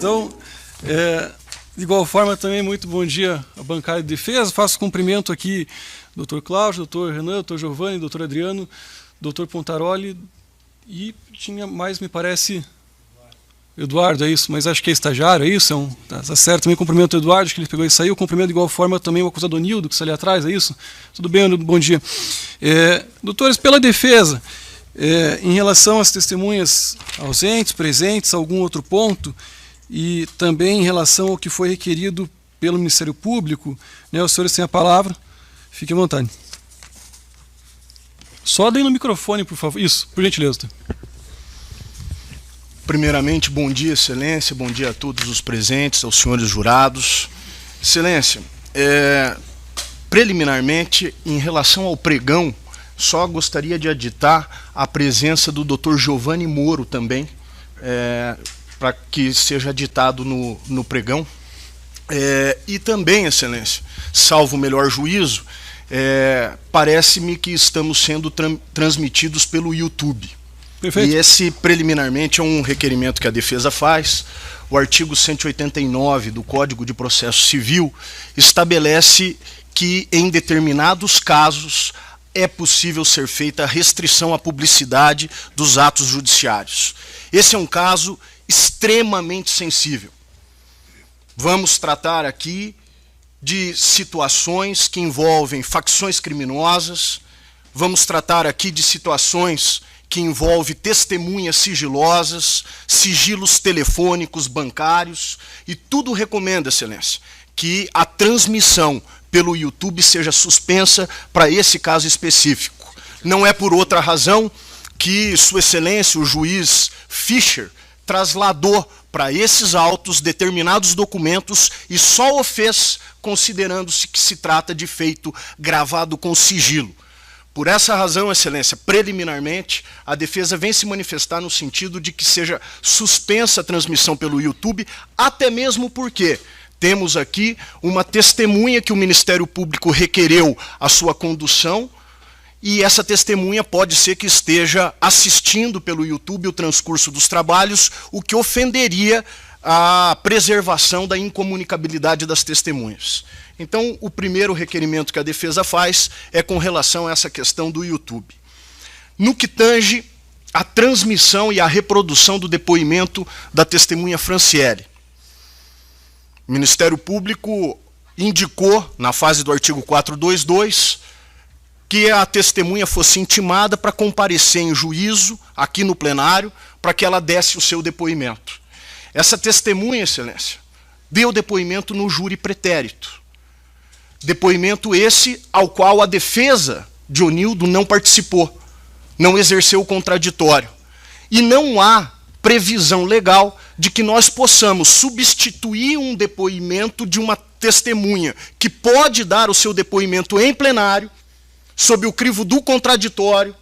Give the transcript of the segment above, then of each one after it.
Então, de igual forma, também muito bom dia à bancada de defesa. Faço cumprimento aqui Dr. Cláudio, Dr. Renan, Dr. Giovanni, Dr. Adriano, Dr. Pontaroli e tinha mais, me parece, Eduardo, é isso, mas acho que é estagiário, é isso? Tá certo, também cumprimento o Eduardo, acho que ele pegou e saiu. Cumprimento de igual forma também o acusado Nildo, que está ali atrás, é isso? Tudo bem, bom dia. Doutores, pela defesa, em relação às testemunhas ausentes, presentes, algum outro ponto, e também em relação ao que foi requerido pelo Ministério Público, né, os senhores têm a palavra, fiquem à vontade. Só deem no microfone, por favor. Isso, por gentileza. Primeiramente, bom dia, Excelência, bom dia a todos os presentes, aos senhores jurados. Excelência, preliminarmente, em relação ao pregão, só gostaria de aditar a presença do Dr. Giovanni Moro também, para que seja aditado no pregão. E também, Excelência, salvo o melhor juízo, parece-me que estamos sendo transmitidos pelo YouTube. Perfeito. E esse, preliminarmente, é um requerimento que a defesa faz. O artigo 189 do Código de Processo Civil estabelece que, em determinados casos, é possível ser feita a restrição à publicidade dos atos judiciários. Esse é um caso extremamente sensível. Vamos tratar aqui de situações que envolvem facções criminosas, vamos tratar aqui de situações que envolvem testemunhas sigilosas, sigilos telefônicos, bancários, e tudo recomenda, Excelência, que a transmissão pelo YouTube seja suspensa para esse caso específico. Não é por outra razão que Sua Excelência, o juiz Fischer, trasladou para esses autos determinados documentos e só o fez considerando-se que se trata de feito gravado com sigilo. Por essa razão, Excelência, preliminarmente, a defesa vem se manifestar no sentido de que seja suspensa a transmissão pelo YouTube, até mesmo porque temos aqui uma testemunha que o Ministério Público requereu a sua condução, e essa testemunha pode ser que esteja assistindo pelo YouTube o transcurso dos trabalhos, o que ofenderia a preservação da incomunicabilidade das testemunhas. Então, o primeiro requerimento que a defesa faz é com relação a essa questão do YouTube. No que tange a transmissão e a reprodução do depoimento da testemunha Franciele, o Ministério Público indicou, na fase do artigo 422, que a testemunha fosse intimada para comparecer em juízo, aqui no plenário, para que ela desse o seu depoimento. Essa testemunha, Excelência, deu depoimento no júri pretérito. Depoimento esse ao qual a defesa de Onildo não participou, não exerceu o contraditório. E não há previsão legal de que nós possamos substituir um depoimento de uma testemunha que pode dar o seu depoimento em plenário, sob o crivo do contraditório,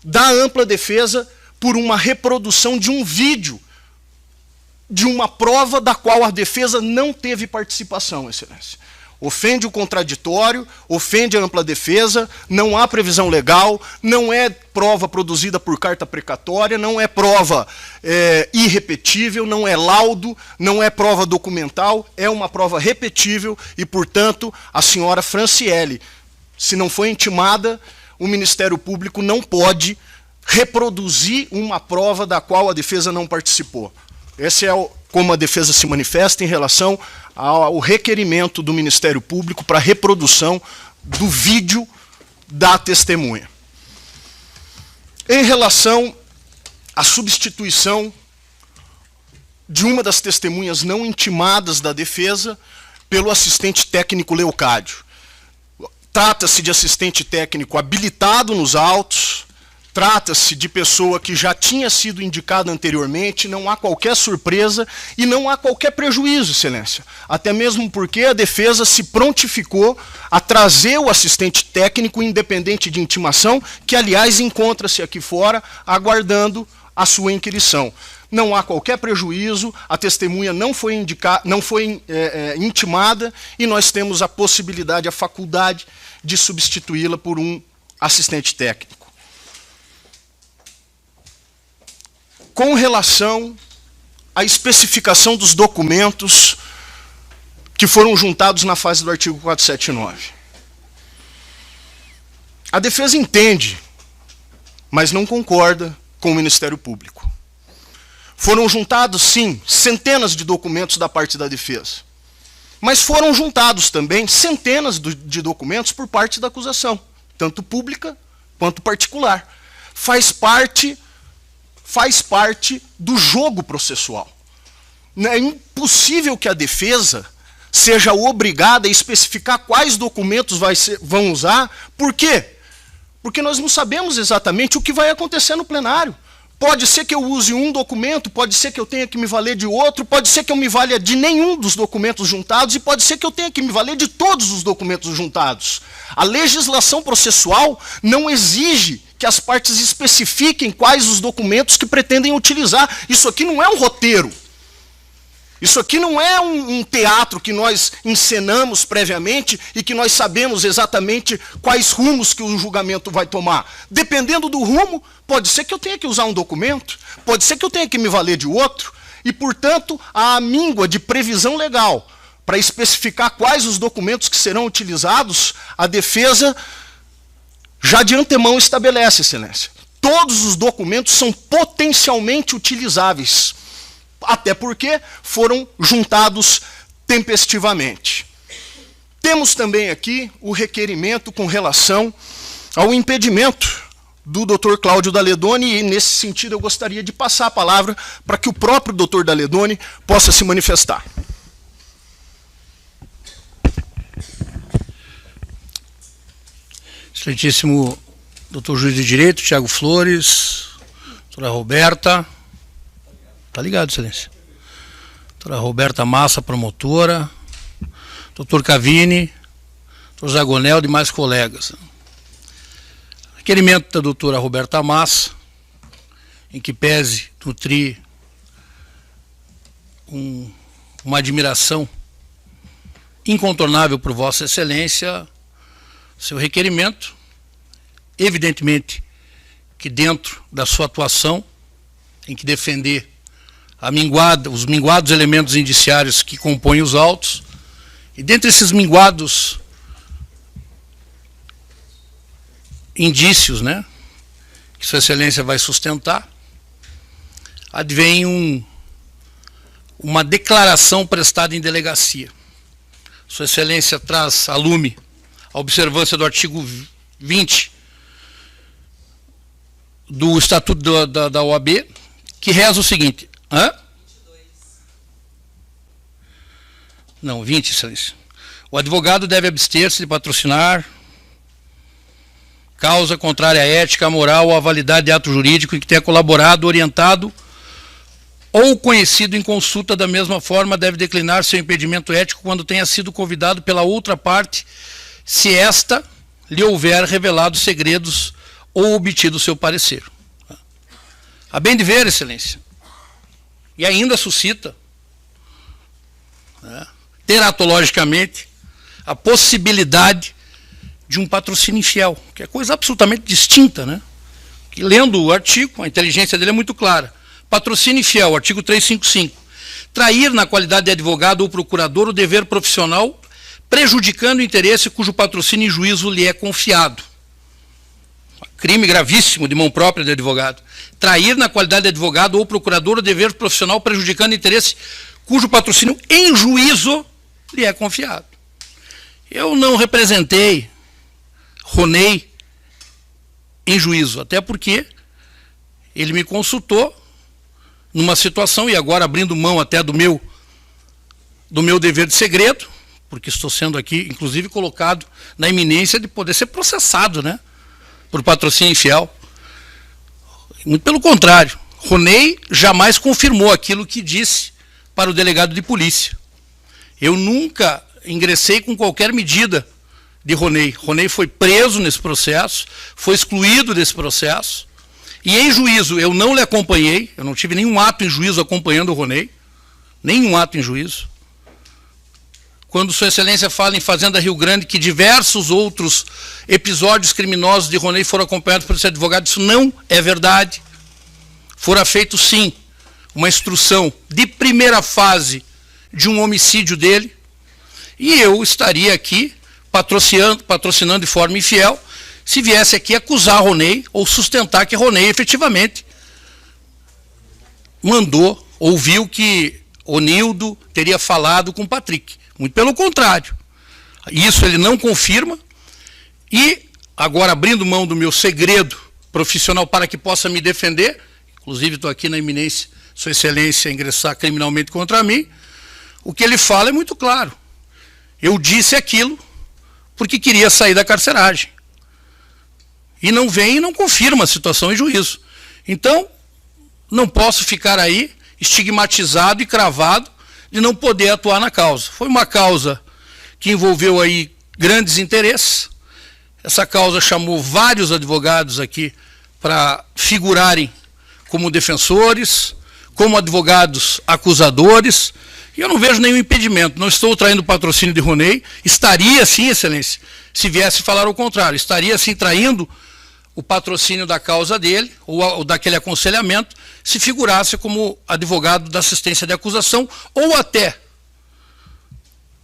da ampla defesa, por uma reprodução de um vídeo, de uma prova da qual a defesa não teve participação, Excelência. Ofende o contraditório, ofende a ampla defesa, não há previsão legal, não é prova produzida por carta precatória, não é prova irrepetível, não é laudo, não é prova documental, é uma prova repetível e, portanto, a senhora Franciele, se não foi intimada, o Ministério Público não pode reproduzir uma prova da qual a defesa não participou. Esse é como a defesa se manifesta em relação ao requerimento do Ministério Público para reprodução do vídeo da testemunha. Em relação à substituição de uma das testemunhas não intimadas da defesa pelo assistente técnico Leocádio. Trata-se de assistente técnico habilitado nos autos, trata-se de pessoa que já tinha sido indicada anteriormente, não há qualquer surpresa e não há qualquer prejuízo, Excelência. Até mesmo porque a defesa se prontificou a trazer o assistente técnico independente de intimação, que, aliás, encontra-se aqui fora aguardando a sua inquirição. Não há qualquer prejuízo, a testemunha não foi intimada e nós temos a possibilidade, a faculdade de substituí-la por um assistente técnico. Com relação a especificação dos documentos que foram juntados na fase do artigo 479. A defesa entende, mas não concorda com o Ministério Público. Foram juntados, sim, centenas de documentos da parte da defesa. Mas foram juntados também centenas de documentos por parte da acusação, tanto pública quanto particular. Faz parte do jogo processual. É impossível que a defesa seja obrigada a especificar quais documentos vão usar. Por quê? Porque nós não sabemos exatamente o que vai acontecer no plenário. Pode ser que eu use um documento, pode ser que eu tenha que me valer de outro, pode ser que eu me valha de nenhum dos documentos juntados e pode ser que eu tenha que me valer de todos os documentos juntados. A legislação processual não exige que as partes especifiquem quais os documentos que pretendem utilizar. Isso aqui não é um roteiro. Isso aqui não é um teatro que nós encenamos previamente e que nós sabemos exatamente quais rumos que o julgamento vai tomar. Dependendo do rumo, pode ser que eu tenha que usar um documento, pode ser que eu tenha que me valer de outro, e, portanto, a míngua de previsão legal para especificar quais os documentos que serão utilizados, a defesa já de antemão estabelece, Excelência. Todos os documentos são potencialmente utilizáveis, até porque foram juntados tempestivamente. Temos também aqui o requerimento com relação ao impedimento do Dr. Cláudio Daledoni, e nesse sentido eu gostaria de passar a palavra para que o próprio Dr. Daledoni possa se manifestar. Excelentíssimo Dr. Juiz de Direito, Tiago Flores, doutora Roberta, tá ligado, Excelência? Doutora Roberta Massa, promotora, doutor Cavini, doutor Zagonel e demais colegas. Requerimento da doutora Roberta Massa, em que pese nutrir uma admiração incontornável por Vossa Excelência, seu requerimento, evidentemente que dentro da sua atuação, tem que defender os minguados elementos indiciários que compõem os autos, e dentre esses minguados indícios, né, que Sua Excelência vai sustentar, advém uma declaração prestada em delegacia. Sua Excelência traz a lume a observância do artigo 20 do Estatuto da OAB, que reza o seguinte... Hã? 22. Não, 20, Excelência. O advogado deve abster-se de patrocinar causa contrária à ética, à moral ou à validade de ato jurídico em que tenha colaborado, orientado ou conhecido em consulta. Da mesma forma, deve declinar seu impedimento ético quando tenha sido convidado pela outra parte, se esta lhe houver revelado segredos ou obtido seu parecer. A bem de ver, Excelência, e ainda suscita, né, teratologicamente, a possibilidade de um patrocínio infiel, que é coisa absolutamente distinta, né? Que, lendo o artigo, a inteligência dele é muito clara. Patrocínio infiel, artigo 355. Trair na qualidade de advogado ou procurador o dever profissional, prejudicando o interesse cujo patrocínio em juízo lhe é confiado. Crime gravíssimo de mão própria de advogado. Trair na qualidade de advogado ou procurador o dever profissional, prejudicando o interesse cujo patrocínio em juízo lhe é confiado. Eu não representei Ronei em juízo, até porque ele me consultou numa situação, e agora abrindo mão até do meu dever de segredo, porque estou sendo aqui, inclusive, colocado na iminência de poder ser processado, né, por patrocínio infiel. Muito pelo contrário, Ronei jamais confirmou aquilo que disse para o delegado de polícia. Eu nunca ingressei com qualquer medida de Ronei. Ronei foi preso nesse processo, foi excluído desse processo, e em juízo eu não lhe acompanhei, eu não tive nenhum ato em juízo acompanhando o Ronei, nenhum ato em juízo. Quando Sua Excelência fala em Fazenda Rio Grande que diversos outros episódios criminosos de Ronei foram acompanhados por esse advogado, isso não é verdade. Fora feito, sim, uma instrução de primeira fase de um homicídio dele, e eu estaria aqui patrocinando de forma infiel, se viesse aqui acusar Ronei ou sustentar que Ronei efetivamente mandou, ouviu que Onildo teria falado com o Patrick. Muito pelo contrário. Isso ele não confirma, e agora abrindo mão do meu segredo profissional para que possa me defender, inclusive estou aqui na iminência, Sua Excelência ingressar criminalmente contra mim, o que ele fala é muito claro. Eu disse aquilo porque queria sair da carceragem. E não vem e não confirma a situação em juízo. Então, não posso ficar aí estigmatizado e cravado de não poder atuar na causa. Foi uma causa que envolveu aí grandes interesses. Essa causa chamou vários advogados aqui para figurarem como defensores, como advogados acusadores, e eu não vejo nenhum impedimento. Não estou traindo o patrocínio de Ronei, estaria sim, Excelência, se viesse falar o contrário, estaria sim traindo o patrocínio da causa dele, ou daquele aconselhamento, se figurasse como advogado da assistência de acusação, ou até,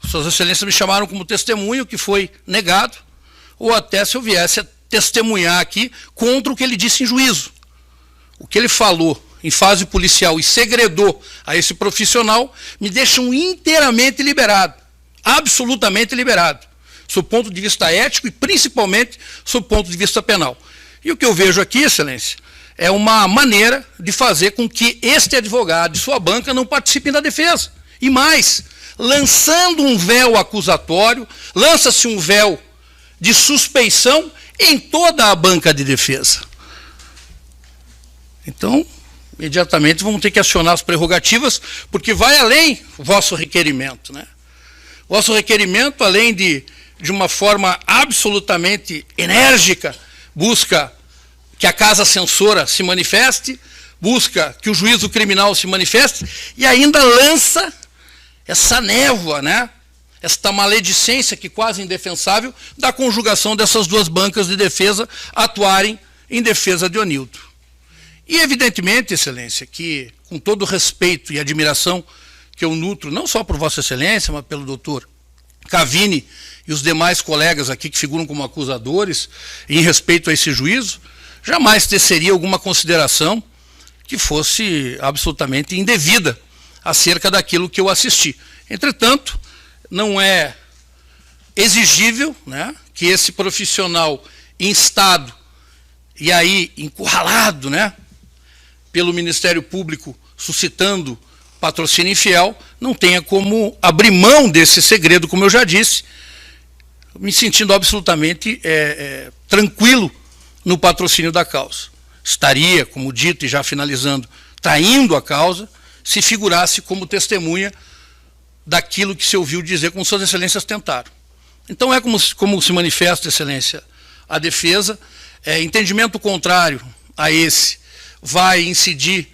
Suas Excelências me chamaram como testemunho, que foi negado, ou até se eu viesse a testemunhar aqui contra o que ele disse em juízo. O que ele falou em fase policial e segredou a esse profissional me deixam inteiramente liberado, absolutamente liberado, sob o ponto de vista ético e principalmente sob o ponto de vista penal. E o que eu vejo aqui, Excelência, é uma maneira de fazer com que este advogado e sua banca não participem da defesa. E mais, lançando um véu acusatório, lança-se um véu de suspeição em toda a banca de defesa. Então, imediatamente vamos ter que acionar as prerrogativas, porque vai além o vosso requerimento, né? O vosso requerimento, além de uma forma absolutamente enérgica, busca que a casa censora se manifeste, busca que o juízo criminal se manifeste, e ainda lança essa névoa, né? Esta maledicência que quase indefensável da conjugação dessas duas bancas de defesa atuarem em defesa de Onildo. E evidentemente, Excelência, que com todo o respeito e admiração que eu nutro, não só por Vossa Excelência, mas pelo doutor Cavini e os demais colegas aqui que figuram como acusadores, em respeito a esse juízo, jamais teceria alguma consideração que fosse absolutamente indevida acerca daquilo que eu assisti. Entretanto, não é exigível, né, que esse profissional instado e aí encurralado, né, pelo Ministério Público suscitando patrocínio infiel, não tenha como abrir mão desse segredo, como eu já disse, me sentindo absolutamente tranquilo no patrocínio da causa. Estaria, como dito e já finalizando, traindo a causa, se figurasse como testemunha daquilo que se ouviu dizer como Suas Excelências tentaram. Então é como se manifesta, Excelência, a defesa. Entendimento contrário a esse vai incidir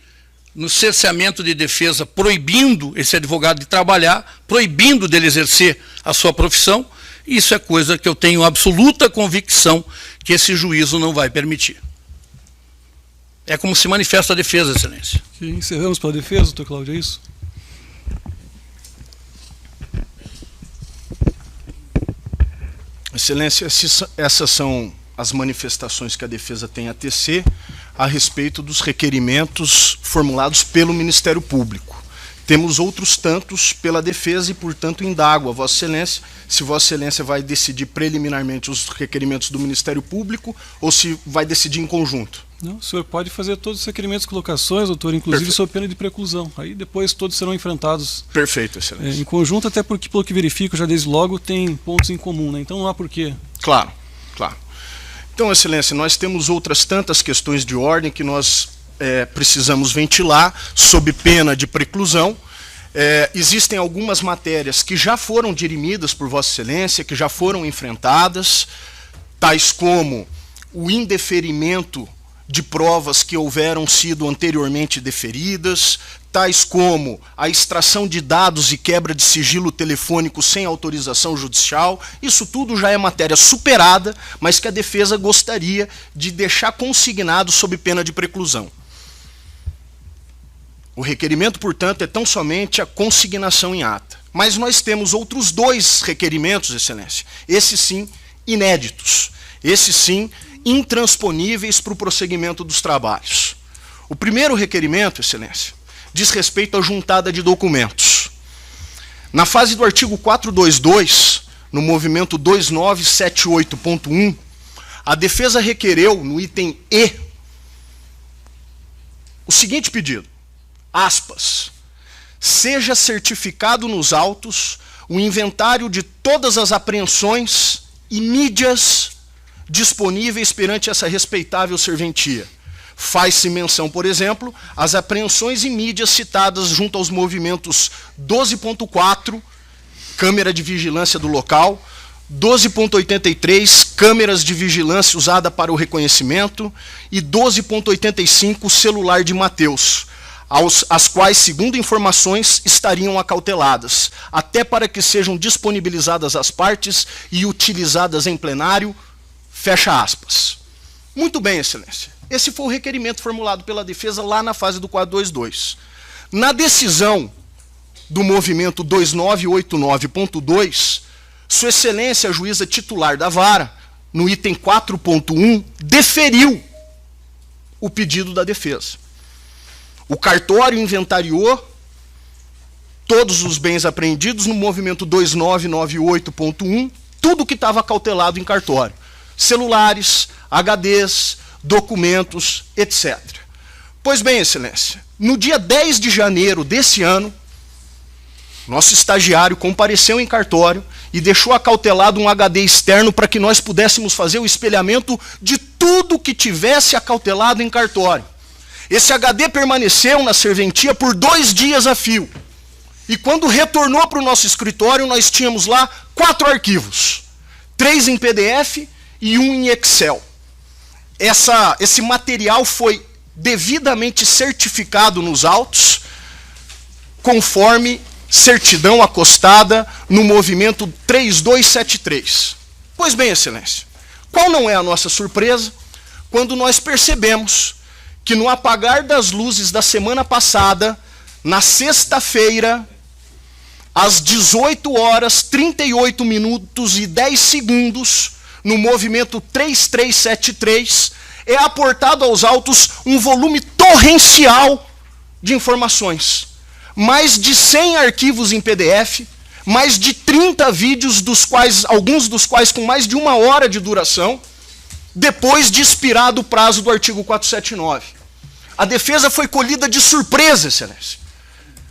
no cerceamento de defesa, proibindo esse advogado de trabalhar, proibindo dele exercer a sua profissão. Isso é coisa que eu tenho absoluta convicção que esse juízo não vai permitir. É como se manifesta a defesa, Excelência. Sim, encerramos pela defesa, doutor Cláudio, é isso? Excelência, essas são as manifestações que a defesa tem a tecer a respeito dos requerimentos formulados pelo Ministério Público. Temos outros tantos pela defesa e, portanto, indago a Vossa Excelência se Vossa Excelência vai decidir preliminarmente os requerimentos do Ministério Público ou se vai decidir em conjunto. Não, o senhor pode fazer todos os requerimentos e colocações, doutor, inclusive sob pena de preclusão. Aí depois todos serão enfrentados. Perfeito, Excelência. Em conjunto, até porque, pelo que verifico, já desde logo tem pontos em comum, né? Então não há porquê. Claro, claro. Então, Excelência, nós temos outras tantas questões de ordem que nós precisamos ventilar sob pena de preclusão. Existem algumas matérias que já foram dirimidas por Vossa Excelência, que já foram enfrentadas, tais como o indeferimento de provas que houveram sido anteriormente deferidas, tais como a extração de dados e quebra de sigilo telefônico sem autorização judicial. Isso tudo já é matéria superada, mas que a defesa gostaria de deixar consignado sob pena de preclusão. O requerimento, portanto, é tão somente a consignação em ata. Mas nós temos outros 2 requerimentos, Excelência. Esses sim, inéditos. Esses sim, intransponíveis para o prosseguimento dos trabalhos. O primeiro requerimento, Excelência, diz respeito à juntada de documentos. Na fase do artigo 422, no movimento 2978.1, a defesa requereu, no item E, o seguinte pedido, aspas, seja certificado nos autos o inventário de todas as apreensões e mídias disponíveis perante essa respeitável serventia. Faz-se menção, por exemplo, às apreensões e mídias citadas junto aos movimentos 12.4, câmera de vigilância do local, 12.83, câmeras de vigilância usada para o reconhecimento, e 12.85, celular de Mateus, as quais, segundo informações, estariam acauteladas, até para que sejam disponibilizadas às partes e utilizadas em plenário, fecha aspas. Muito bem, Excelência. Esse foi o requerimento formulado pela defesa lá na fase do 422. Na decisão do movimento 2989.2, Sua Excelência, a juíza titular da vara, no item 4.1, deferiu o pedido da defesa. O cartório inventariou todos os bens apreendidos no movimento 2998.1, tudo que estava cautelado em cartório. Celulares, HDs, documentos, etc. Pois bem, Excelência, no dia 10 de janeiro desse ano, nosso estagiário compareceu em cartório e deixou acautelado um HD externo para que nós pudéssemos fazer o espelhamento de tudo que tivesse acautelado em cartório. Esse HD permaneceu na serventia por 2 dias a fio. E quando retornou para o nosso escritório, nós tínhamos lá 4 arquivos. 3 em PDF e 1 em Excel. Esse material foi devidamente certificado nos autos, conforme certidão acostada no movimento 3273. Pois bem, Excelência, qual não é a nossa surpresa quando nós percebemos que no apagar das luzes da semana passada, na sexta-feira, às 18 horas, 38 minutos e 10 segundos, no movimento 3373, é aportado aos autos um volume torrencial de informações. Mais de 100 arquivos em PDF, mais de 30 vídeos, alguns dos quais com mais de 1 hora de duração, depois de expirado o prazo do artigo 479. A defesa foi colhida de surpresa, Excelência.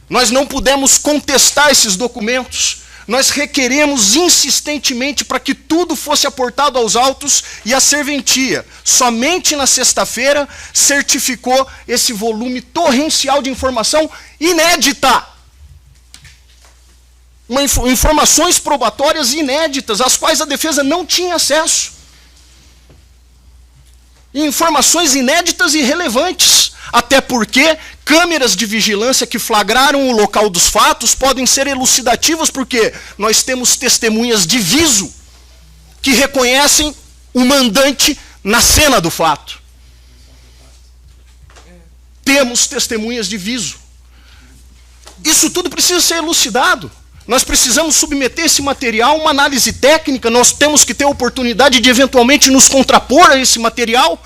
Nós não pudemos contestar esses documentos. Nós requeremos insistentemente para que tudo fosse aportado aos autos e a serventia, somente na sexta-feira, certificou esse volume torrencial de informação inédita. Informações probatórias inéditas, às quais a defesa não tinha acesso. Informações inéditas e relevantes, até porque câmeras de vigilância que flagraram o local dos fatos podem ser elucidativas, porque nós temos testemunhas de viso que reconhecem o mandante na cena do fato. Temos testemunhas de viso. Isso tudo precisa ser elucidado. Nós precisamos submeter esse material a uma análise técnica, nós temos que ter a oportunidade de eventualmente nos contrapor a esse material,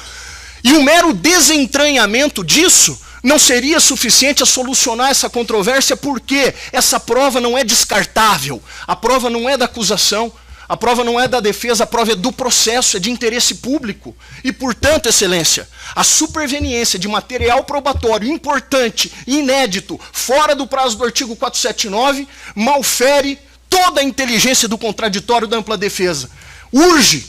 e o mero desentranhamento disso não seria suficiente a solucionar essa controvérsia, porque essa prova não é descartável, a prova não é da acusação, a prova não é da defesa, a prova é do processo, é de interesse público. E, portanto, Excelência, a superveniência de material probatório importante e inédito, fora do prazo do artigo 479, malfere toda a inteligência do contraditório da ampla defesa. Urge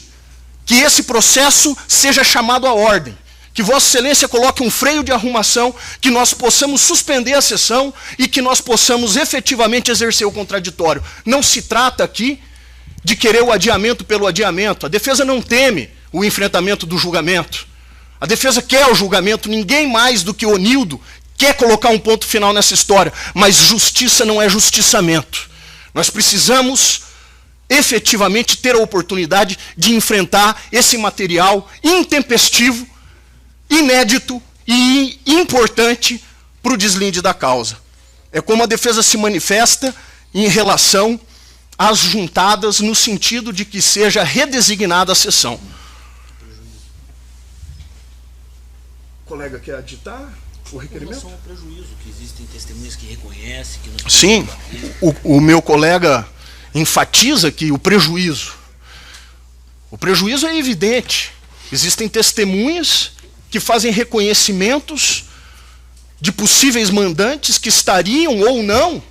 que esse processo seja chamado à ordem, que Vossa Excelência coloque um freio de arrumação, que nós possamos suspender a sessão e que nós possamos efetivamente exercer o contraditório. Não se trata aqui de querer o adiamento pelo adiamento. A defesa não teme o enfrentamento do julgamento. A defesa quer o julgamento, ninguém mais do que o Onildo quer colocar um ponto final nessa história, mas justiça não é justiçamento. Nós precisamos efetivamente ter a oportunidade de enfrentar esse material intempestivo, inédito e importante para o deslinde da causa. É como a defesa se manifesta em relação às juntadas, no sentido de que seja redesignada a sessão. O colega quer aditar o requerimento? Em relação ao prejuízo, que existem testemunhas que reconhecem, que não... Sim, o meu colega enfatiza que o prejuízo é evidente. Existem testemunhas que fazem reconhecimentos de possíveis mandantes que estariam ou não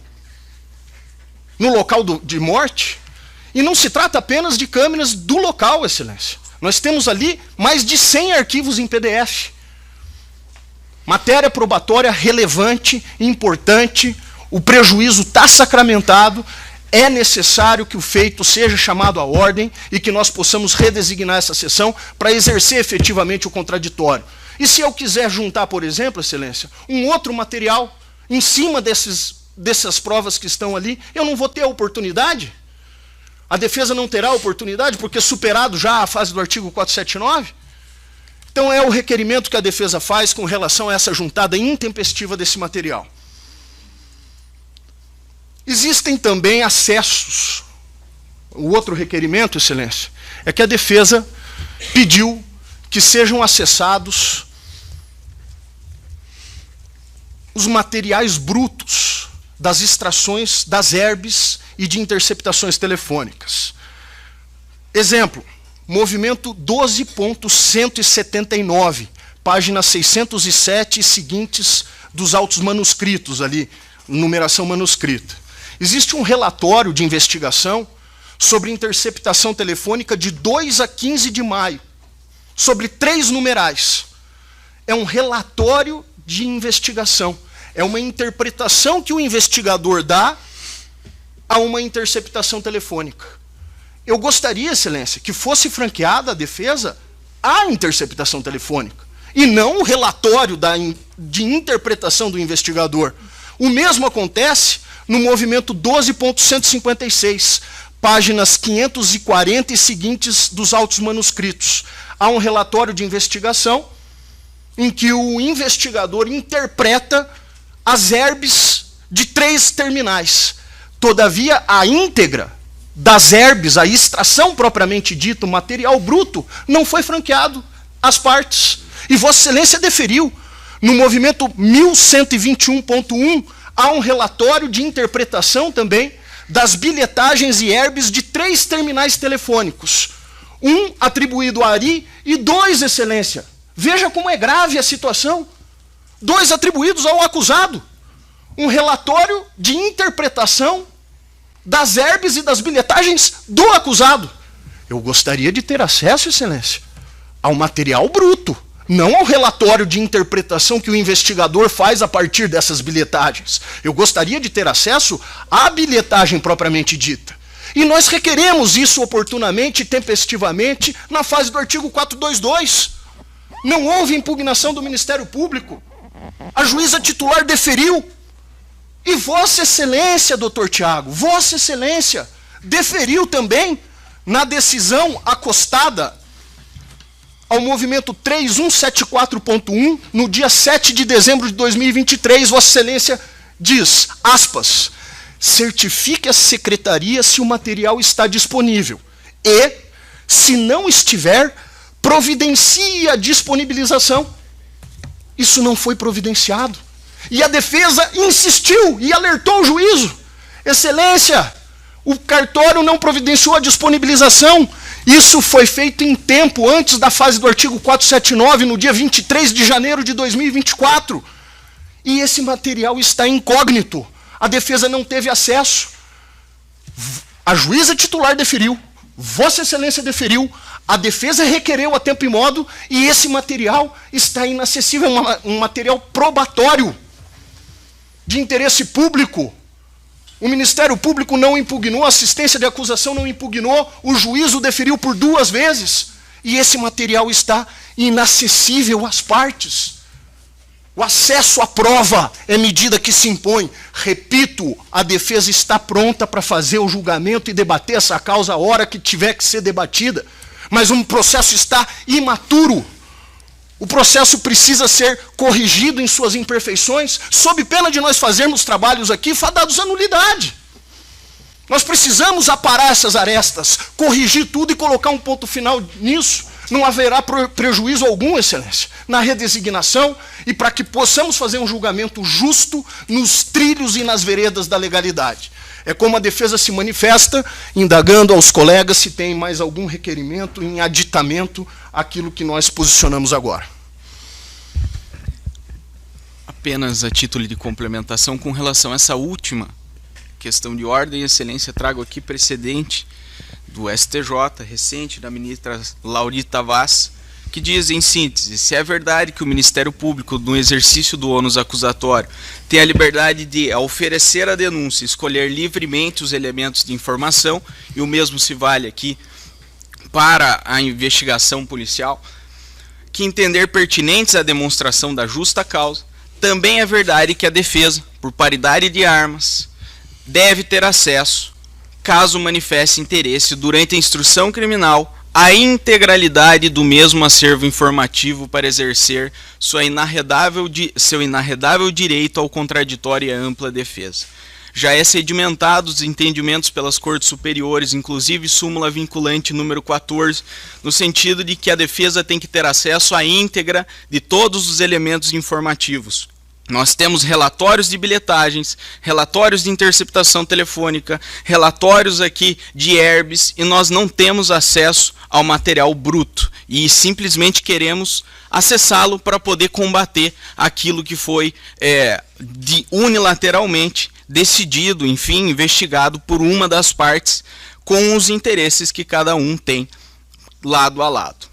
no local de morte. E não se trata apenas de câmeras do local, Excelência. Nós temos ali mais de 100 arquivos em PDF. Matéria probatória relevante, importante, o prejuízo está sacramentado, é necessário que o feito seja chamado à ordem e que nós possamos redesignar essa sessão para exercer efetivamente o contraditório. E se eu quiser juntar, por exemplo, Excelência, um outro material em cima dessas provas que estão ali, eu não vou ter a oportunidade? A defesa não terá a oportunidade, porque superado já a fase do artigo 479? Então é o requerimento que a defesa faz com relação a essa juntada intempestiva desse material. Existem também acessos. O outro requerimento, Excelência, é que a defesa pediu que sejam acessados os materiais brutos das extrações das herbes e de interceptações telefônicas. Exemplo, movimento 12.179, página 607 e seguintes dos autos manuscritos ali, numeração manuscrita. Existe um relatório de investigação sobre interceptação telefônica de 2 a 15 de maio, sobre 3 numerais. É um relatório de investigação. É uma interpretação que o investigador dá a uma interceptação telefônica. Eu gostaria, Excelência, que fosse franqueada a defesa à interceptação telefônica, e não o relatório de interpretação do investigador. O mesmo acontece no movimento 12.156, páginas 540 e seguintes dos autos manuscritos. Há um relatório de investigação em que o investigador interpreta as herbes de 3 terminais. Todavia, a íntegra das herbes, a extração propriamente dita, o material bruto, não foi franqueado às partes. E Vossa Excelência deferiu. No movimento 1121.1, há um relatório de interpretação também das bilhetagens e herbes de 3 terminais telefônicos. 1 atribuído a Ari e 2, Excelência. Veja como é grave a situação. 2 atribuídos ao acusado. Um relatório de interpretação das herbes e das bilhetagens do acusado. Eu gostaria de ter acesso, Excelência, ao material bruto, não ao relatório de interpretação que o investigador faz a partir dessas bilhetagens. Eu gostaria de ter acesso à bilhetagem propriamente dita. E nós requeremos isso oportunamente e tempestivamente na fase do artigo 422. Não houve impugnação do Ministério Público. A juíza titular deferiu. E Vossa Excelência, doutor Tiago, Vossa Excelência, deferiu também na decisão acostada ao movimento 3174.1, no dia 7 de dezembro de 2023, Vossa Excelência diz, aspas, certifique a secretaria se o material está disponível e, se não estiver, providencie a disponibilização. Isso não foi providenciado. E a defesa insistiu e alertou o juízo. Excelência, o cartório não providenciou a disponibilização. Isso foi feito em tempo antes da fase do artigo 479, no dia 23 de janeiro de 2024. E esse material está incógnito. A defesa não teve acesso. A juíza titular deferiu. Vossa Excelência deferiu. A defesa requereu a tempo e modo e esse material está inacessível. É um material probatório de interesse público. O Ministério Público não impugnou, a assistência de acusação não impugnou, o juízo deferiu por 2 vezes, e esse material está inacessível às partes. O acesso à prova é medida que se impõe. Repito, a defesa está pronta para fazer o julgamento e debater essa causa a hora que tiver que ser debatida, mas um processo está imaturo. O processo precisa ser corrigido em suas imperfeições, sob pena de nós fazermos trabalhos aqui fadados à nulidade. Nós precisamos aparar essas arestas, corrigir tudo e colocar um ponto final nisso. Não haverá prejuízo algum, Excelência, na redesignação e para que possamos fazer um julgamento justo nos trilhos e nas veredas da legalidade. É como a defesa se manifesta, indagando aos colegas se tem mais algum requerimento em aditamento àquilo que nós posicionamos agora. Apenas a título de complementação com relação a essa última questão de ordem, Excelência, trago aqui precedente do STJ, recente, da ministra Laurita Vaz, que diz, em síntese, se é verdade que o Ministério Público, no exercício do ônus acusatório, tem a liberdade de, ao oferecer a denúncia, escolher livremente os elementos de informação, e o mesmo se vale aqui para a investigação policial, que entender pertinentes à demonstração da justa causa, também é verdade que a defesa, por paridade de armas, deve ter acesso, caso manifeste interesse durante a instrução criminal, à integralidade do mesmo acervo informativo para exercer seu inarredável direito ao contraditório e à ampla defesa. Já é sedimentado os entendimentos pelas Cortes Superiores, inclusive súmula vinculante número 14, no sentido de que a defesa tem que ter acesso à íntegra de todos os elementos informativos. Nós temos relatórios de bilhetagens, relatórios de interceptação telefônica, relatórios aqui de herbes, e nós não temos acesso ao material bruto e simplesmente queremos acessá-lo para poder combater aquilo que foi unilateralmente decidido, enfim, investigado por uma das partes com os interesses que cada um tem lado a lado.